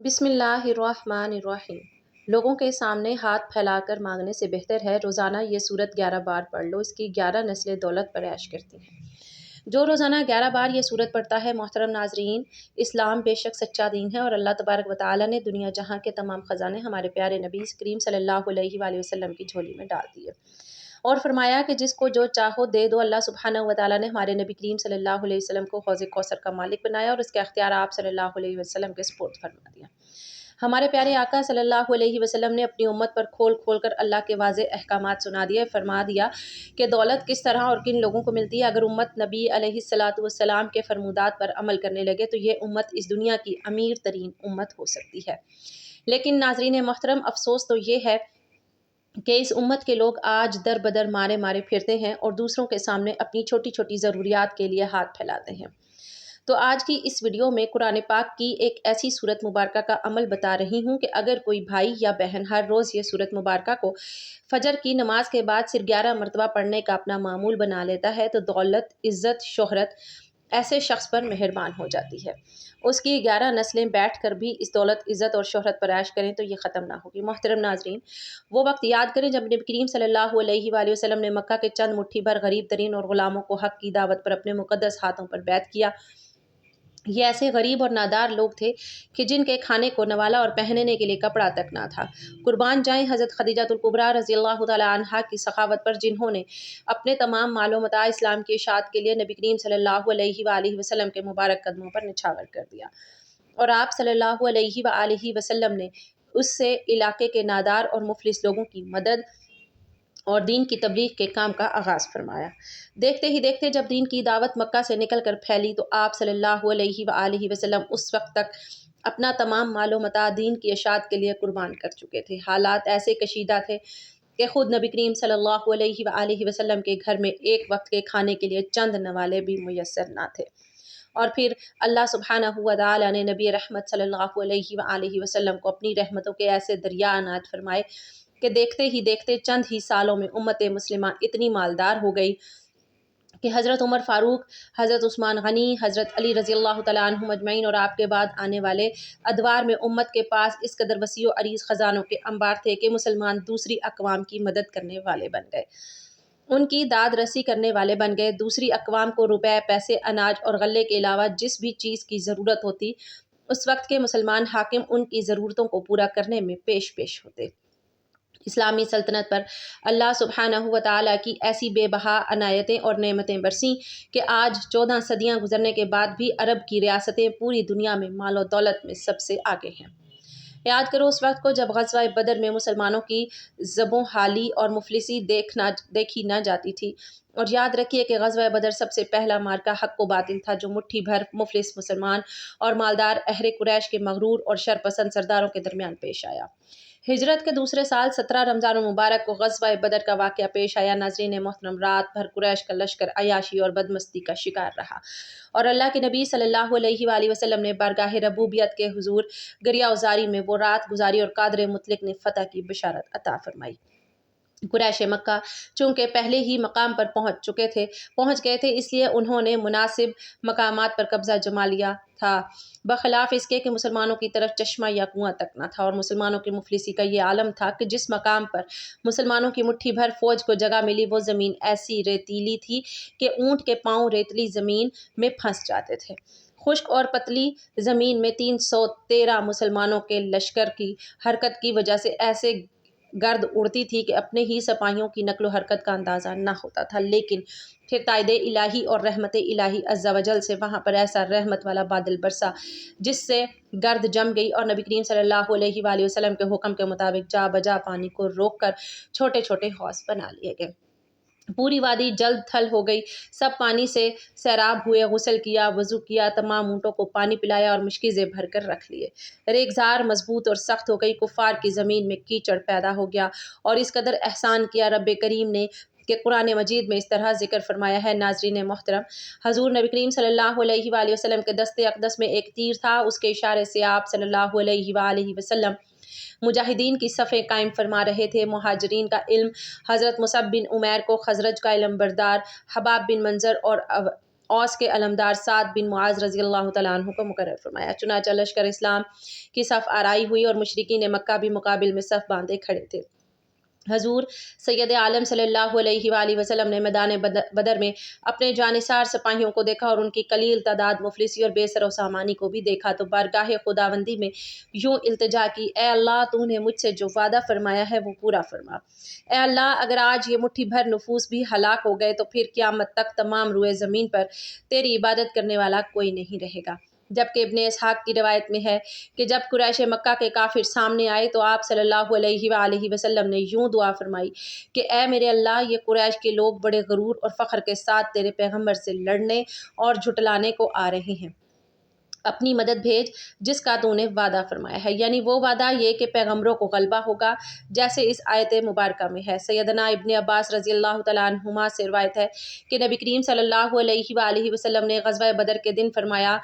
بسم اللہ الرحمن الرحیم۔ لوگوں کے سامنے ہاتھ پھیلا کر مانگنے سے بہتر ہے روزانہ یہ سورت 11 بار پڑھ لو، اس کی 11 نسلیں دولت پر عیش کرتی ہیں۔ جو روزانہ 11 بار یہ سورت پڑھتا ہے، محترم ناظرین، اسلام بے شک سچا دین ہے اور اللہ تبارک و تعالیٰ نے دنیا جہاں کے تمام خزانے ہمارے پیارے نبی کریم صلی اللہ علیہ وآلہ وسلم کی جھولی میں ڈال دیے اور فرمایا کہ جس کو جو چاہو دے دو۔ اللہ سبحانہ و تعالیٰ نے ہمارے نبی کریم صلی اللہ علیہ وسلم کو حوض کوثر کا مالک بنایا اور اس کے اختیار آپ صلی اللہ علیہ وسلم کے سپرد فرما دیا۔ ہمارے پیارے آقا صلی اللہ علیہ وسلم نے اپنی امت پر کھول کھول کر اللہ کے واضح احکامات سنا دیے، فرما دیا کہ دولت کس طرح اور کن لوگوں کو ملتی ہے۔ اگر امت نبی علیہ الصلوۃ والسلام کے فرمودات پر عمل کرنے لگے تو یہ امت اس دنیا کی امیر ترین امت ہو سکتی ہے۔ لیکن ناظرین محترم، افسوس تو یہ ہے کہ اس امت کے لوگ آج در بدر مارے مارے پھرتے ہیں اور دوسروں کے سامنے اپنی چھوٹی چھوٹی ضروریات کے لیے ہاتھ پھیلاتے ہیں۔ تو آج کی اس ویڈیو میں قرآن پاک کی ایک ایسی سورت مبارکہ کا عمل بتا رہی ہوں کہ اگر کوئی بھائی یا بہن ہر روز یہ سورت مبارکہ کو فجر کی نماز کے بعد صرف 11 مرتبہ پڑھنے کا اپنا معمول بنا لیتا ہے تو دولت، عزت، شہرت ایسے شخص پر مہربان ہو جاتی ہے۔ اس کی 11 نسلیں بیٹھ کر بھی اس دولت، عزت اور شہرت پر عیش کریں تو یہ ختم نہ ہوگی۔ محترم ناظرین، وہ وقت یاد کریں جب نبی کریم صلی اللہ علیہ وآلہ وسلم نے مکہ کے چند مٹھی بھر غریب ترین اور غلاموں کو حق کی دعوت پر اپنے مقدس ہاتھوں پر بیعت کیا۔ یہ ایسے غریب اور نادار لوگ تھے کہ جن کے کھانے کو نوالا اور پہننے کے لیے کپڑا تک نہ تھا۔ قربان جائیں حضرت خدیجہ الکبریٰ رضی اللہ تعالی عنہا کی سخاوت پر، جنہوں نے اپنے تمام مال و متاع اسلام کی اشاعت کے لیے نبی کریم صلی اللہ علیہ وآلہ وسلم کے مبارک قدموں پر نچھاور کر دیا، اور آپ صلی اللہ علیہ وآلہ وسلم نے اس سے علاقے کے نادار اور مفلس لوگوں کی مدد اور دین کی تبلیغ کے کام کا آغاز فرمایا۔ دیکھتے ہی دیکھتے جب دین کی دعوت مکہ سے نکل کر پھیلی تو آپ صلی اللہ علیہ وآلہ وسلم اس وقت تک اپنا تمام مال و متاع دین کی اشاعت کے لیے قربان کر چکے تھے۔ حالات ایسے کشیدہ تھے کہ خود نبی کریم صلی اللہ علیہ وآلہ وسلم کے گھر میں ایک وقت کے کھانے کے لیے چند نوالے بھی میسر نہ تھے، اور پھر اللہ سبحانہ و تعالیٰ نے نبی رحمت صلی اللہ علیہ وآلہ وسلم کو اپنی رحمتوں کے ایسے دریا عنایت فرمائے کہ دیکھتے ہی دیکھتے چند ہی سالوں میں امت مسلمہ اتنی مالدار ہو گئی کہ حضرت عمر فاروق، حضرت عثمان غنی، حضرت علی رضی اللہ تعالیٰ عنہم اجمعین اور آپ کے بعد آنے والے ادوار میں امت کے پاس اس قدر وسیع و عریض خزانوں کے انبار تھے کہ مسلمان دوسری اقوام کی مدد کرنے والے بن گئے، ان کی داد رسی کرنے والے بن گئے۔ دوسری اقوام کو روپے، پیسے، اناج اور غلے کے علاوہ جس بھی چیز کی ضرورت ہوتی، اس وقت کے مسلمان حاکم ان کی ضرورتوں کو پورا کرنے میں پیش ہوتے۔ اسلامی سلطنت پر اللہ سبحانہ و تعالیٰ کی ایسی بے بہا عنایتیں اور نعمتیں برسیں کہ آج 14 صدیاں گزرنے کے بعد بھی عرب کی ریاستیں پوری دنیا میں مال و دولت میں سب سے آگے ہیں۔ یاد کرو اس وقت کو جب غزوہ بدر میں مسلمانوں کی زبوں حالی اور مفلسی دیکھی نہ جاتی تھی، اور یاد رکھیے کہ غزوہ بدر سب سے پہلا مارکہ حق و باطل تھا جو مٹھی بھر مفلس مسلمان اور مالدار اہل قریش کے مغرور اور شرپسند سرداروں کے درمیان پیش آیا۔ ہجرت کے دوسرے سال 17 رمضان المبارک کو غزوہ بدر کا واقعہ پیش آیا۔ ناظرین محترم، رات بھر قریش کا لشکر عیاشی اور بدمستی کا شکار رہا، اور اللہ کے نبی صلی اللہ علیہ وآلہ وسلم نے بارگاہ ربوبیت کے حضور گریہ وزاری میں وہ رات گزاری اور قادر مطلق نے فتح کی بشارت عطا فرمائی۔ قریش مکہ چونکہ پہلے ہی مقام پر پہنچ گئے تھے، اس لیے انہوں نے مناسب مقامات پر قبضہ جما لیا تھا، بخلاف اس کے کہ مسلمانوں کی طرف چشمہ یا کنواں تک نہ تھا۔ اور مسلمانوں کی مفلسی کا یہ عالم تھا کہ جس مقام پر مسلمانوں کی مٹھی بھر فوج کو جگہ ملی وہ زمین ایسی ریتیلی تھی کہ اونٹ کے پاؤں ریتلی زمین میں پھنس جاتے تھے۔ خشک اور پتلی زمین میں 313 مسلمانوں کے لشکر کی حرکت کی وجہ سے ایسے گرد اڑتی تھی کہ اپنے ہی سپاہیوں کی نقل و حرکت کا اندازہ نہ ہوتا تھا، لیکن پھر تائید الہی اور رحمت الہی عز و جل سے وہاں پر ایسا رحمت والا بادل برسا جس سے گرد جم گئی، اور نبی کریم صلی اللہ علیہ وآلہ وسلم کے حکم کے مطابق جا بجا پانی کو روک کر چھوٹے چھوٹے حوض بنا لیے گئے۔ پوری وادی جلد تھل ہو گئی، سب پانی سے سیراب ہوئے، غسل کیا، وضو کیا، تمام اونٹوں کو پانی پلایا اور مشکیزیں بھر کر رکھ لیے۔ ریگزار مضبوط اور سخت ہو گئی، کفار کی زمین میں کیچڑ پیدا ہو گیا، اور اس قدر احسان کیا رب کریم نے کہ قرآن مجید میں اس طرح ذکر فرمایا ہے۔ ناظرین محترم، حضور نبی کریم صلی اللہ علیہ وآلہ وسلم کے دست اقدس میں ایک تیر تھا، اس کے اشارے سے آپ صلی اللہ علیہ وآلہ وسلم مجاہدین کی صفیں قائم فرما رہے تھے۔ مہاجرین کا علم حضرت مصعب بن عمیر کو، خزرج کا علم بردار حباب بن منظر اور اوس کے علمدار سعد بن معاذ رضی اللہ تعالیٰ عنہ کو مقرر فرمایا۔ چنانچہ لشکر اسلام کی صف آرائی ہوئی اور مشرکین مکہ بھی مقابل میں صف باندھے کھڑے تھے۔ حضور سید عالم صلی اللہ علیہ وآلہ وسلم نے میدان بدر میں اپنے جانثار سپاہیوں کو دیکھا اور ان کی قلیل تعداد، مفلسی اور بے سر و سامانی کو بھی دیکھا تو بارگاہ خداوندی میں یوں التجا کی، اے اللہ، تو نے مجھ سے جو وعدہ فرمایا ہے وہ پورا فرما۔ اے اللہ، اگر آج یہ مٹھی بھر نفوس بھی ہلاک ہو گئے تو پھر قیامت تک تمام روئے زمین پر تیری عبادت کرنے والا کوئی نہیں رہے گا۔ جبکہ ابن اسحاق کی روایت میں ہے کہ جب قریش مکہ کے کافر سامنے آئے تو آپ صلی اللہ علیہ وآلہ وسلم نے یوں دعا فرمائی کہ اے میرے اللہ، یہ قریش کے لوگ بڑے غرور اور فخر کے ساتھ تیرے پیغمبر سے لڑنے اور جھٹلانے کو آ رہے ہیں، اپنی مدد بھیج جس کا تو نے وعدہ فرمایا ہے، یعنی وہ وعدہ یہ کہ پیغمبروں کو غلبہ ہوگا، جیسے اس آیت مبارکہ میں ہے۔ سیدنا ابن عباس رضی اللہ تعالیٰ عنہما سے روایت ہے کہ نبی کریم صلی اللہ علیہ وآلہ وسلم نے غزوہ بدر کے دن فرمایا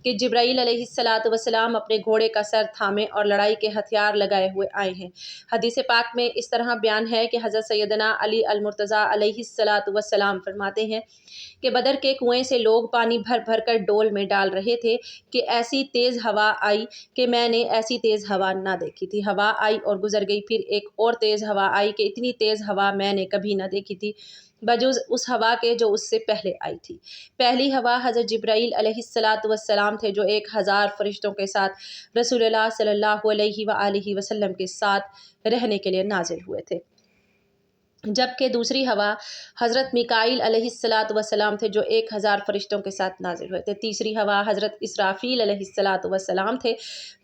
کہ جبرائیل علیہ السلام اپنے گھوڑے کا سر تھامے اور لڑائی کے ہتھیار لگائے ہوئے آئے ہیں۔ حدیث پاک میں اس طرح بیان ہے کہ حضرت سیدنا علی المرتضیٰ علیہ السلام فرماتے ہیں کہ بدر کے کنویں سے لوگ پانی بھر بھر کر ڈول میں ڈال رہے تھے کہ ایسی تیز ہوا آئی کہ میں نے ایسی تیز ہوا نہ دیکھی تھی۔ ہوا آئی اور گزر گئی، پھر ایک اور تیز ہوا آئی کہ اتنی تیز ہوا میں نے کبھی نہ دیکھی تھی بجز اس ہوا کے جو اس سے پہلے آئی تھی۔ پہلی ہوا حضرت جبرائیل علیہ السلام تھے جو 1000 فرشتوں کے ساتھ رسول اللہ صلی اللہ علیہ وآلہ وسلم کے ساتھ رہنے کے لیے نازل ہوئے تھے، جبکہ دوسری ہوا حضرت میکائیل علیہ السلام تھے جو 1000 فرشتوں کے ساتھ نازل ہوئے تھے۔ تیسری ہوا حضرت اسرافیل علیہ السلام تھے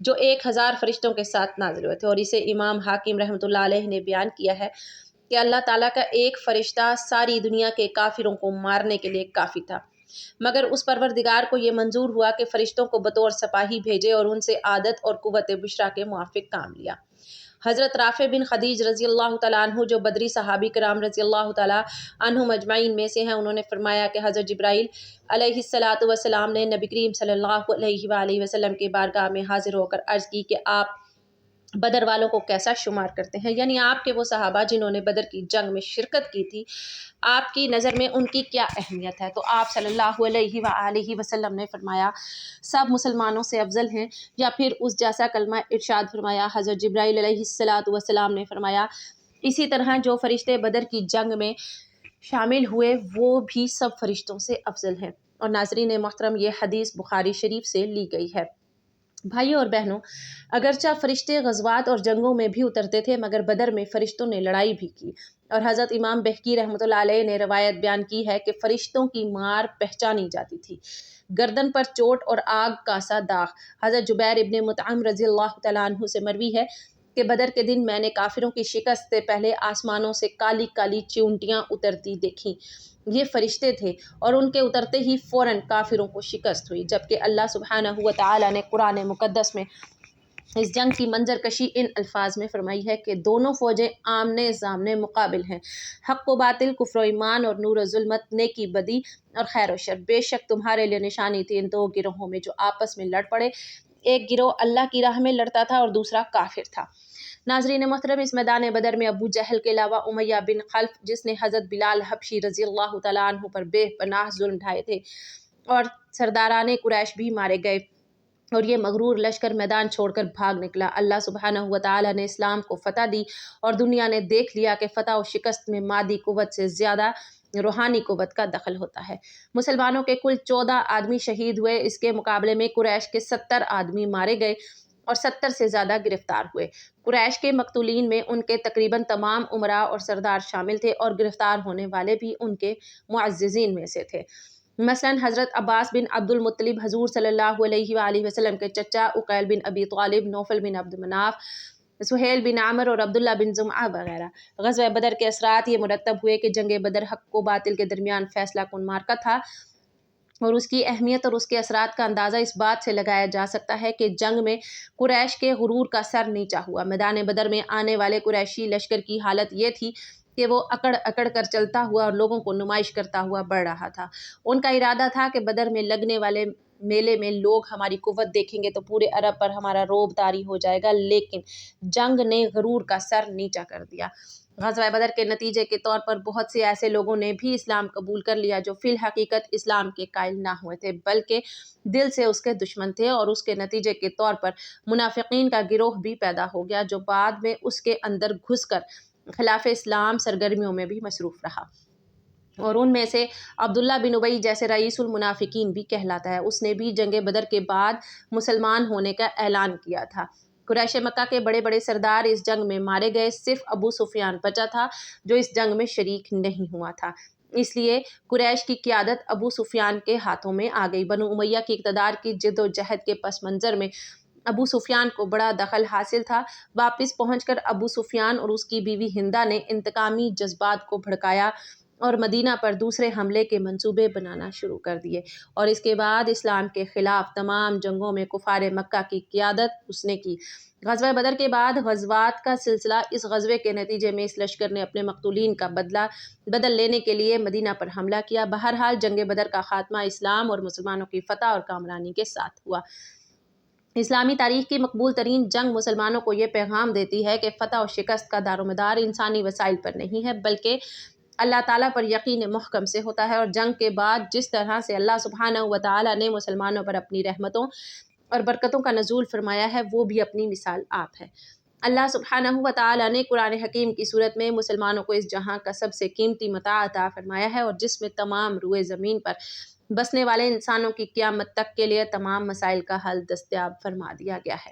جو 1000 فرشتوں کے ساتھ نازل ہوئے تھے، اور اسے امام حاکم رحمۃ اللہ علیہ نے بیان کیا ہے کہ اللہ تعالیٰ کا ایک فرشتہ ساری دنیا کے کافروں کو مارنے کے لیے کافی تھا، مگر اس پروردگار کو یہ منظور ہوا کہ فرشتوں کو بطور سپاہی بھیجے اور ان سے عادت اور قوت بشرا کے موافق کام لیا۔ حضرت رافع بن خدیج رضی اللہ تعالیٰ عنہ جو بدری صحابی کرام رضی اللہ تعالیٰ عنہم اجمعین میں سے ہیں، انہوں نے فرمایا کہ حضرت جبرائیل علیہ السلام نے نبی کریم صلی اللہ علیہ وآلہ وسلم کے بارگاہ میں حاضر ہو کر عرض کی کہ آپ بدر والوں کو کیسا شمار کرتے ہیں، یعنی آپ کے وہ صحابہ جنہوں نے بدر کی جنگ میں شرکت کی تھی، آپ کی نظر میں ان کی کیا اہمیت ہے؟ تو آپ صلی اللہ علیہ وآلہ وسلم نے فرمایا سب مسلمانوں سے افضل ہیں، یا پھر اس جیسا کلمہ ارشاد فرمایا۔ حضرت جبرائیل علیہ السلام نے فرمایا اسی طرح جو فرشتے بدر کی جنگ میں شامل ہوئے وہ بھی سب فرشتوں سے افضل ہیں۔ اور ناظرین محترم، یہ حدیث بخاری شریف سے لی گئی ہے۔ بھائیوں اور بہنوں، اگرچہ فرشتے غزوات اور جنگوں میں بھی اترتے تھے مگر بدر میں فرشتوں نے لڑائی بھی کی، اور حضرت امام بہقی رحمۃ اللہ علیہ نے روایت بیان کی ہے کہ فرشتوں کی مار پہچانی جاتی تھی، گردن پر چوٹ اور آگ کا سا داغ۔ حضرت جبیر ابن مطعم رضی اللہ تعالیٰ عنہ سے مروی ہے کہ بدر کے دن میں نے کافروں کی شکست سے پہلے آسمانوں سے کالی کالی چیونٹیاں اترتی دیکھیں، یہ فرشتے تھے، اور ان کے اترتے ہی فوراً کافروں کو شکست ہوئی، جبکہ اللہ سبحانہ و تعالیٰ نے قرآن مقدس میں اس جنگ کی منظر کشی ان الفاظ میں فرمائی ہے کہ دونوں فوجیں آمنے سامنے مقابل ہیں، حق و باطل، کفر و ایمان اور نور و ظلمت، نیکی بدی اور خیر و شر، بے شک تمہارے لیے نشانی تھی ان دو گروہوں میں جو آپس میں لڑ پڑے، ایک گروہ اللہ کی راہ میں لڑتا تھا اور دوسرا کافر تھا۔ ناظرین محترم، اس میدان بدر میں ابو جہل کے علاوہ امیہ بن خلف، جس نے حضرت بلال حبشی رضی اللہ تعالیٰ عنہ پر بے پناہ ظلم ڈھائے تھے، اور سرداران قریش بھی مارے گئے، اور یہ مغرور لشکر میدان چھوڑ کر بھاگ نکلا۔ اللہ سبحانہ و تعالیٰ نے اسلام کو فتح دی، اور دنیا نے دیکھ لیا کہ فتح و شکست میں مادی قوت سے زیادہ روحانی قوت کا دخل ہوتا ہے۔ مسلمانوں کے کل 14 آدمی شہید ہوئے، اس کے مقابلے میں قریش کے 70 آدمی مارے گئے اور 70 سے زیادہ گرفتار ہوئے۔ قریش کے مقتولین میں ان کے تقریباً تمام امراء اور سردار شامل تھے، اور گرفتار ہونے والے بھی ان کے معززین میں سے تھے، مثلاً حضرت عباس بن عبد المطلب، حضور صلی اللہ علیہ وآلہ وسلم کے چچا، عقیل بن ابی طالب، نوفل بن عبد مناف، سہیل بن عامر اور عبداللہ بن زمعہ وغیرہ۔ غزوہ بدر کے اثرات یہ مرتب ہوئے کہ جنگ بدر حق و باطل کے درمیان فیصلہ کن معرکہ تھا، اور اس کی اہمیت اور اس کے اثرات کا اندازہ اس بات سے لگایا جا سکتا ہے کہ جنگ میں قریش کے غرور کا سر نیچا ہوا۔ میدان بدر میں آنے والے قریشی لشکر کی حالت یہ تھی کہ وہ اکڑ اکڑ کر چلتا ہوا اور لوگوں کو نمائش کرتا ہوا بڑھ رہا تھا۔ ان کا ارادہ تھا کہ بدر میں لگنے والے میلے میں لوگ ہماری قوت دیکھیں گے تو پورے عرب پر ہمارا روب طاری ہو جائے گا، لیکن جنگ نے غرور کا سر نیچا کر دیا۔ غزوہ بدر کے نتیجے کے طور پر بہت سے ایسے لوگوں نے بھی اسلام قبول کر لیا جو فی الحقیقت اسلام کے قائل نہ ہوئے تھے، بلکہ دل سے اس کے دشمن تھے، اور اس کے نتیجے کے طور پر منافقین کا گروہ بھی پیدا ہو گیا جو بعد میں اس کے اندر گھس کر خلاف اسلام سرگرمیوں میں بھی مصروف رہا، اور ان میں سے عبداللہ بن ابی جیسے رئیس المنافقین بھی کہلاتا ہے۔ اس نے بھی جنگ بدر کے بعد مسلمان ہونے کا اعلان کیا تھا۔ قریش مکہ کے بڑے بڑے سردار اس جنگ میں مارے گئے، صرف ابو سفیان بچا تھا جو اس جنگ میں شریک نہیں ہوا تھا، اس لیے قریش کی قیادت ابو سفیان کے ہاتھوں میں آ گئی۔ بنو امیہ کی اقتدار کی جد و جہد کے پس منظر میں ابو سفیان کو بڑا دخل حاصل تھا۔ واپس پہنچ کر ابو سفیان اور اس کی بیوی ہندہ نے انتقامی جذبات کو بھڑکایا اور مدینہ پر دوسرے حملے کے منصوبے بنانا شروع کر دیے، اور اس کے بعد اسلام کے خلاف تمام جنگوں میں کفار مکہ کی قیادت اس نے کی۔ غزوہ بدر کے بعد غزوات کا سلسلہ، اس غزوے کے نتیجے میں اس لشکر نے اپنے مقتولین کا بدل لینے کے لیے مدینہ پر حملہ کیا۔ بہرحال جنگ بدر کا خاتمہ اسلام اور مسلمانوں کی فتح اور کامرانی کے ساتھ ہوا۔ اسلامی تاریخ کی مقبول ترین جنگ مسلمانوں کو یہ پیغام دیتی ہے کہ فتح و شکست کا دار و مدار انسانی وسائل پر نہیں ہے، بلکہ اللہ تعالیٰ پر یقین محکم سے ہوتا ہے، اور جنگ کے بعد جس طرح سے اللہ سبحانہ و تعالیٰ نے مسلمانوں پر اپنی رحمتوں اور برکتوں کا نزول فرمایا ہے، وہ بھی اپنی مثال آپ ہے۔ اللہ سبحانہ و تعالیٰ نے قرآن حکیم کی صورت میں مسلمانوں کو اس جہاں کا سب سے قیمتی متاع عطا فرمایا ہے، اور جس میں تمام روئے زمین پر بسنے والے انسانوں کی قیامت تک کے لیے تمام مسائل کا حل دستیاب فرما دیا گیا ہے۔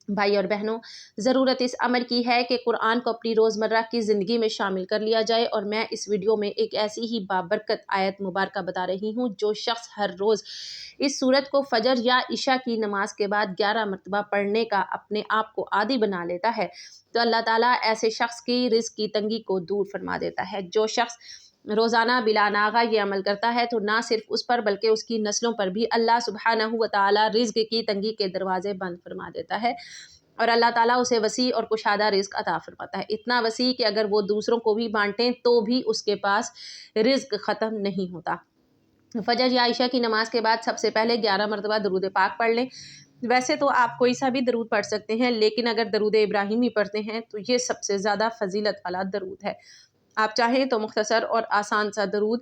بھائی اور بہنوں، ضرورت اس امر کی ہے کہ قرآن کو اپنی روزمرہ کی زندگی میں شامل کر لیا جائے، اور میں اس ویڈیو میں ایک ایسی ہی بابرکت آیت مبارکہ بتا رہی ہوں جو شخص ہر روز اس سورت کو فجر یا عشاء کی نماز کے بعد 11 مرتبہ پڑھنے کا اپنے آپ کو عادی بنا لیتا ہے تو اللہ تعالیٰ ایسے شخص کی رزق کی تنگی کو دور فرما دیتا ہے۔ جو شخص روزانہ بلا ناغہ یہ عمل کرتا ہے تو نہ صرف اس پر بلکہ اس کی نسلوں پر بھی اللہ سبحانہ و تعالیٰ رزق کی تنگی کے دروازے بند فرما دیتا ہے، اور اللہ تعالیٰ اسے وسیع اور کشادہ رزق عطا فرماتا ہے، اتنا وسیع کہ اگر وہ دوسروں کو بھی بانٹیں تو بھی اس کے پاس رزق ختم نہیں ہوتا۔ فجر یا عشاء کی نماز کے بعد سب سے پہلے 11 مرتبہ درود پاک پڑھ لیں۔ ویسے تو آپ کوئی سا بھی درود پڑھ سکتے ہیں، لیکن اگر درود ابراہیمی پڑھتے ہیں تو یہ سب سے زیادہ فضیلت والا درود ہے۔ آپ چاہیں تو مختصر اور آسان سا درود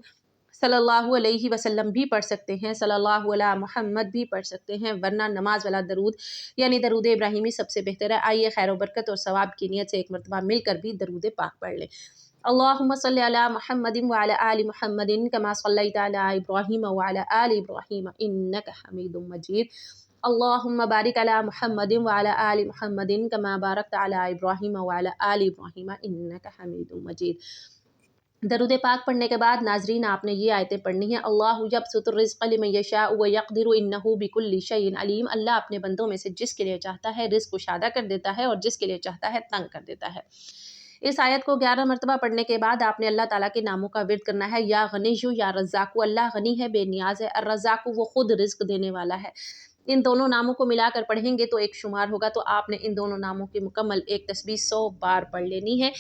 صلی اللہ علیہ وسلم بھی پڑھ سکتے ہیں، صلی اللہ علیہ محمد بھی پڑھ سکتے ہیں، ورنہ نماز والا درود یعنی درود ابراہیمی سب سے بہتر ہے۔ آئیے خیر و برکت اور ثواب کی نیت سے ایک مرتبہ مل کر بھی درود پاک پڑھ لیں۔ اللہم صلی علی محمد وعلی آل محمد کما صلیت علی ابراہیم وعلی آل ابراہیم انک حمید مجید۔ اللہم بارک علی محمد وعلی آل محمد کما بارکت علی ابراہیم وعلی آل ابراہیم انک حمید مجید۔ درود پاک پڑھنے کے بعد ناظرین آپ نے یہ آیتیں پڑھنی ہیں۔ اللہ یبسط الرزق لمن یشاء ویقدر انہ بکل شیء علیم۔ اللہ اپنے بندوں میں سے جس کے لیے چاہتا ہے رزق کشادہ کر دیتا ہے، اور جس کے لیے چاہتا ہے تنگ کر دیتا ہے۔ اس آیت کو 11 مرتبہ پڑھنے کے بعد آپ نے اللہ تعالیٰ کے ناموں کا ورد کرنا ہے۔ یا غنیّ یا رزاق، اللہ غنی ہے، بے نیاز ہے، الرزاق وہ خود رزق دینے والا ہے۔ ان دونوں ناموں کو ملا کر پڑھیں گے تو ایک شمار ہوگا، تو آپ نے ان دونوں ناموں کی مکمل ایک تسبیح 100 بار پڑھ لینی ہے۔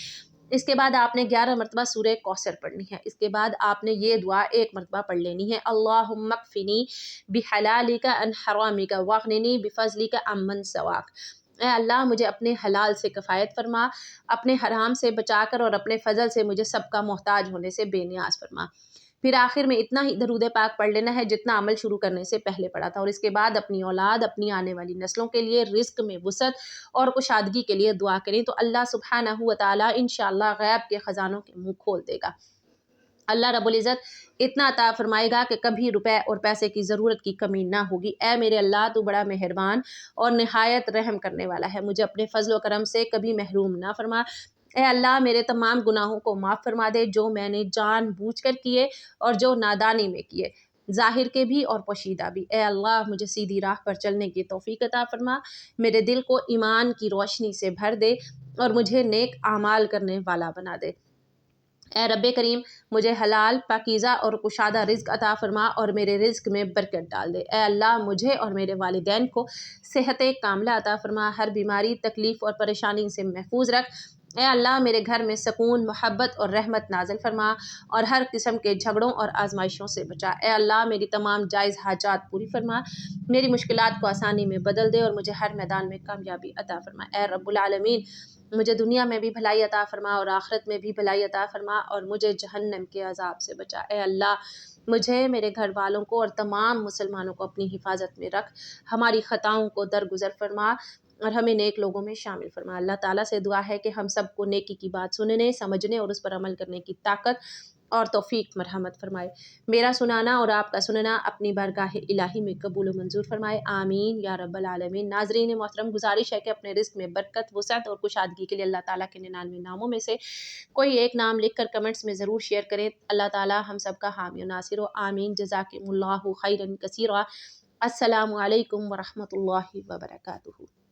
اس کے بعد آپ نے 11 مرتبہ سورہ کوثر پڑھنی ہے۔ اس کے بعد آپ نے یہ دعا ایک مرتبہ پڑھ لینی ہے۔ اللہم اکفنی بحلالک عن حرامک واغننی بفضلک عمن سواک۔ اے اللہ مجھے اپنے حلال سے کفایت فرما، اپنے حرام سے بچا کر، اور اپنے فضل سے مجھے سب کا محتاج ہونے سے بے نیاز فرما۔ پھر آخر میں اتنا ہی درود پاک پڑھ لینا ہے جتنا عمل شروع کرنے سے پہلے پڑھا تھا، اور اس کے بعد اپنی اولاد، اپنی آنے والی نسلوں کے لیے رزق میں وسعت اور کشادگی کے لیے دعا کریں تو اللہ سبحانہ و تعالیٰ انشاءاللہ غیب کے خزانوں کے منہ کھول دے گا۔ اللہ رب العزت اتنا عطا فرمائے گا کہ کبھی روپے اور پیسے کی ضرورت کی کمی نہ ہوگی۔ اے میرے اللہ تو بڑا مہربان اور نہایت رحم کرنے والا ہے، مجھے اپنے فضل و کرم سے کبھی محروم نہ فرما۔ اے اللہ میرے تمام گناہوں کو معاف فرما دے، جو میں نے جان بوجھ کر کیے اور جو نادانی میں کیے، ظاہر کے بھی اور پوشیدہ بھی۔ اے اللہ مجھے سیدھی راہ پر چلنے کی توفیق عطا فرما، میرے دل کو ایمان کی روشنی سے بھر دے اور مجھے نیک اعمال کرنے والا بنا دے۔ اے رب کریم مجھے حلال، پاکیزہ اور کشادہ رزق عطا فرما اور میرے رزق میں برکت ڈال دے۔ اے اللہ مجھے اور میرے والدین کو صحت کاملہ عطا فرما، ہر بیماری، تکلیف اور پریشانی سے محفوظ رکھ۔ اے اللہ میرے گھر میں سکون، محبت اور رحمت نازل فرما اور ہر قسم کے جھگڑوں اور آزمائشوں سے بچا۔ اے اللہ میری تمام جائز حاجات پوری فرما، میری مشکلات کو آسانی میں بدل دے اور مجھے ہر میدان میں کامیابی عطا فرما۔ اے رب العالمین مجھے دنیا میں بھی بھلائی عطا فرما اور آخرت میں بھی بھلائی عطا فرما اور مجھے جہنم کے عذاب سے بچا۔ اے اللہ مجھے، میرے گھر والوں کو اور تمام مسلمانوں کو اپنی حفاظت میں رکھ، ہماری خطاؤں کو درگزر فرما اور ہمیں نیک لوگوں میں شامل فرما۔ اللہ تعالیٰ سے دعا ہے کہ ہم سب کو نیکی کی بات سننے، سمجھنے اور اس پر عمل کرنے کی طاقت اور توفیق مرحمت فرمائے۔ میرا سنانا اور آپ کا سننا اپنی بارگاہ الہی میں قبول و منظور فرمائے، آمین یا رب العالمین۔ ناظرین محترم، گزارش ہے کہ اپنے رزق میں برکت، وسعت اور کشادگی کے لیے اللہ تعالیٰ کے 99 ناموں میں سے کوئی ایک نام لکھ کر کمنٹس میں ضرور شیئر کریں۔ اللہ تعالیٰ ہم سب کا حامی و ناصر ہو، آمین۔ جزاکم اللہ خیرا کثیرا۔ السلام علیکم ورحمۃ اللہ وبرکاتہ۔